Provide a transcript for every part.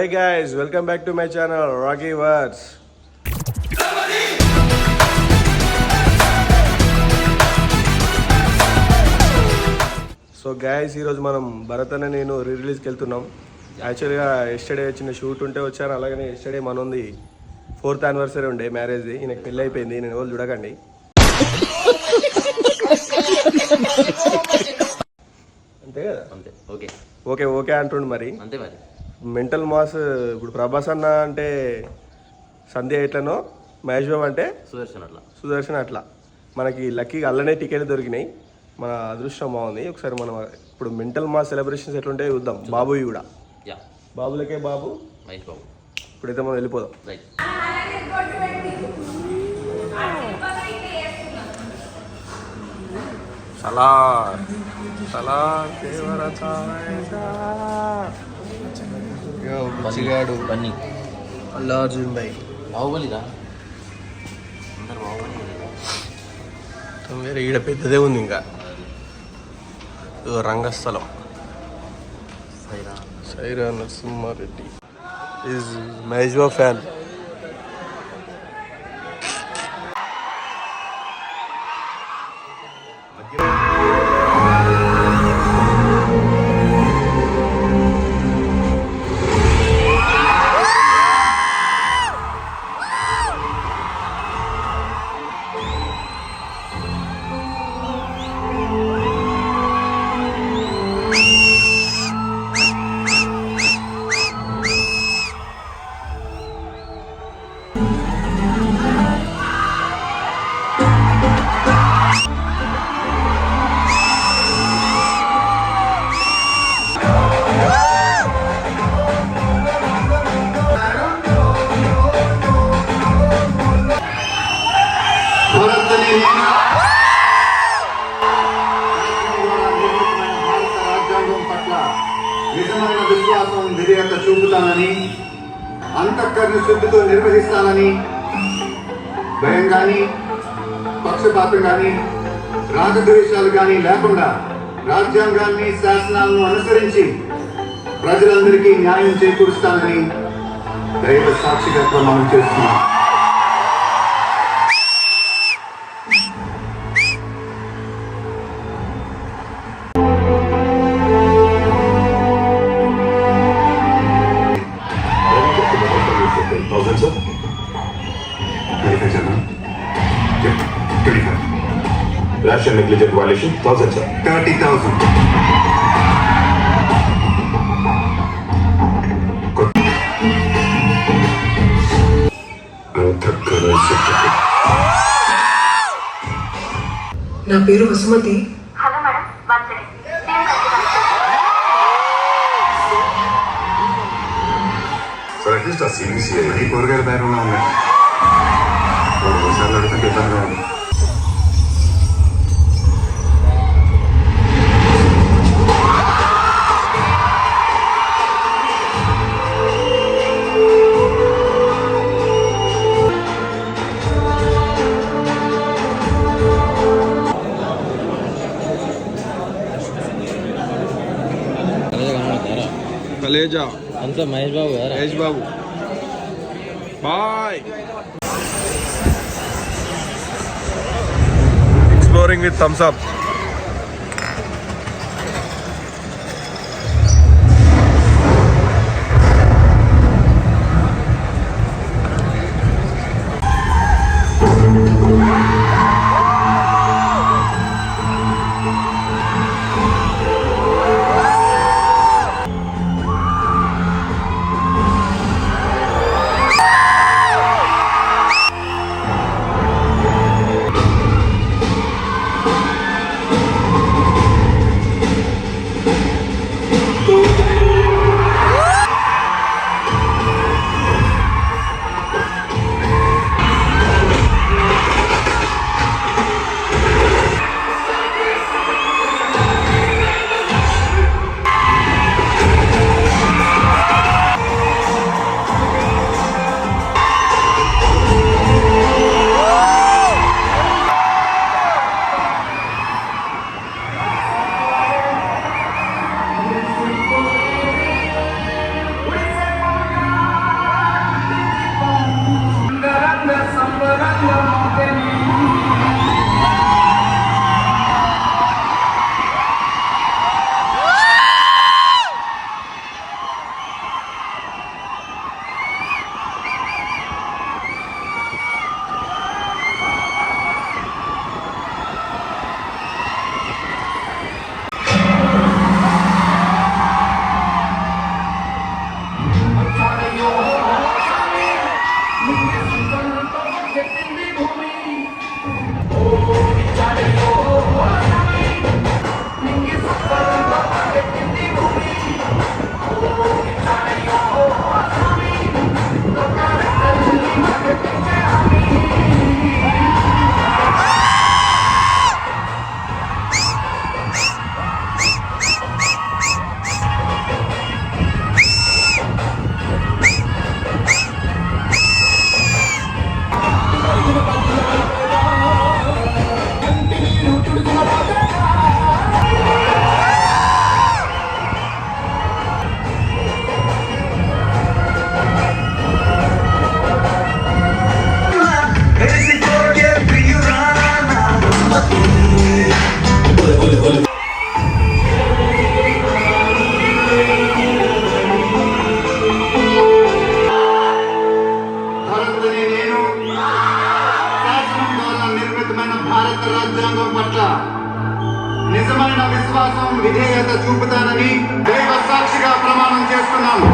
Hi guys, welcome back to my channel Rocky Words. So guys ఈరోజు మనం భరత్ అనే నేను రిలీజ్కి వెళ్తున్నాం. యాక్చువల్గా ఎస్టర్డే చిన్న షూట్ ఉంటే వచ్చాను. అలాగనే ఎస్టర్డే మనది 4th యానివర్సరీ ఉండే మ్యారేజ్ది. ఈయనకి పెళ్ళి అయిపోయింది. నేను వాళ్ళు చూడకండి. అంతే కదా, అంతే. ఓకే ఓకే ఓకే అంటుండు. మరి అంతే. మరి మెంటల్ మాస్ ఇప్పుడు ప్రభాస్ అన్న అంటే సంధ్య ఎట్లనో, మహేష్ బాబు అంటే సుదర్శన్ అట్లా మనకి లక్కీగా అల్లనే టికెట్లు దొరికినాయి. మన అదృష్టం బాగుంది. ఒకసారి మనం ఇప్పుడు మెంటల్ మాస్ సెలబ్రేషన్స్ ఎట్లుంటాయో చూద్దాం. బాబువి కూడా బాబులకే బాబు మహేష్ బాబు. ఇప్పుడైతే మనం వెళ్ళిపోదాం. సలార్ సలార్ మంచిగాడు బన్నీ అల్లు అర్జున్ భాయ్ బాహుబలిరా. అందరు బాహుబలి. వేరే ఈడ పెద్దదే ఉంది. ఇంకా రంగస్థలం సైరా నరసింహారెడ్డి ఈజ్ మహేష్ బాబు ఫ్యాన్. నిజమైన విశ్వాసం విధేయత చూపుతానని, అంతఃకరణ శుద్ధితో నిర్వహిస్తానని, భయం కానీ పక్షపాతం కానీ రాగద్వేషాలు కానీ లేకుండా రాజ్యాంగాన్ని శాసనాలను అనుసరించి ప్రజలందరికీ న్యాయం చేకూరుస్తానని దైవ సాక్షిగా ప్రమాణం చేస్తున్నాను. Rash and negligent violation, 1,000 sir. 30,000. నా పేరు Vasumathi. Hello madam, 1 second. Sir, at least a CBCA. ఈ కూరగాయల బేరంలో ఉన్నాయి. ఒకసారి అడుగుతుంటే ఇబ్బందిగా ఉంది. కలేజా అంతా Mahesh Babu. Mahesh Babu boy. Exploring with Thums Up. భారతదేశమైన భారత రాజ్యాంగం పట్ల నిజమైన విశ్వాసం విధేయత చూపుతానని దైవ సాక్షిగా ప్రమాణం చేస్తున్నాను.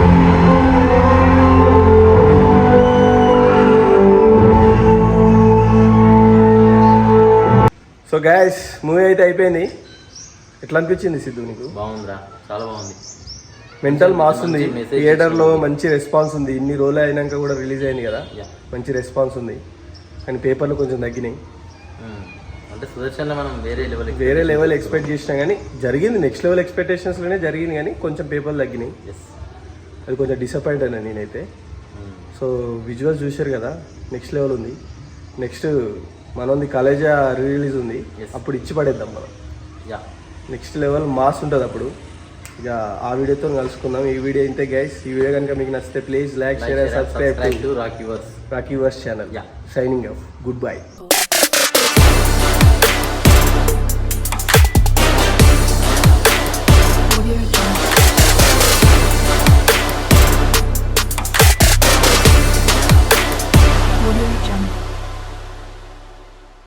సో గైస్ మూవీ అయితే అయిపోయింది. ఎట్లా అనిపించింది సిద్ధు నీకు? బాగుందిరా, చాలా బాగుంది. మెంటల్ మాస్ ఉంది, మంచి message థియేటర్లో మంచి రెస్పాన్స్ ఉంది. ఇన్ని రోజులు అయినాక కూడా రిలీజ్ అయింది కదా, Yeah. మంచి రెస్పాన్స్ ఉంది. కానీ పేపర్లు కొంచెం తగ్గినాయి. అంటే సుదర్శన్లో మనం వేరే లెవెల్ ఎక్స్పెక్ట్ చేసినా కానీ జరిగింది, నెక్స్ట్ లెవెల్ ఎక్స్పెక్టేషన్స్లోనే జరిగింది, కానీ కొంచెం పేపర్లు తగ్గినాయి. ఎస్. అది కొంచెం డిసప్పాయింట్ అయినా నేనైతే. సో విజువల్స్ చూశారు కదా, నెక్స్ట్ లెవెల్ ఉంది. నెక్స్ట్ మనది కాలేజా రిలీజ్ ఉంది, Yes. అప్పుడు ఇచ్చి పడేద్దాం మనం. యా, నెక్స్ట్ లెవెల్ మాస్ ఉంటుంది అప్పుడు. ఇక ఆ వీడియోతో కలుసుకుందాం. ఈ వీడియో ఇంతే గైస్. ఈ వీడియో కనుక మీకు నచ్చితే please like, share and subscribe to Rocky Verse. Rocky Verse channel. Yeah. Signing off. Good bye.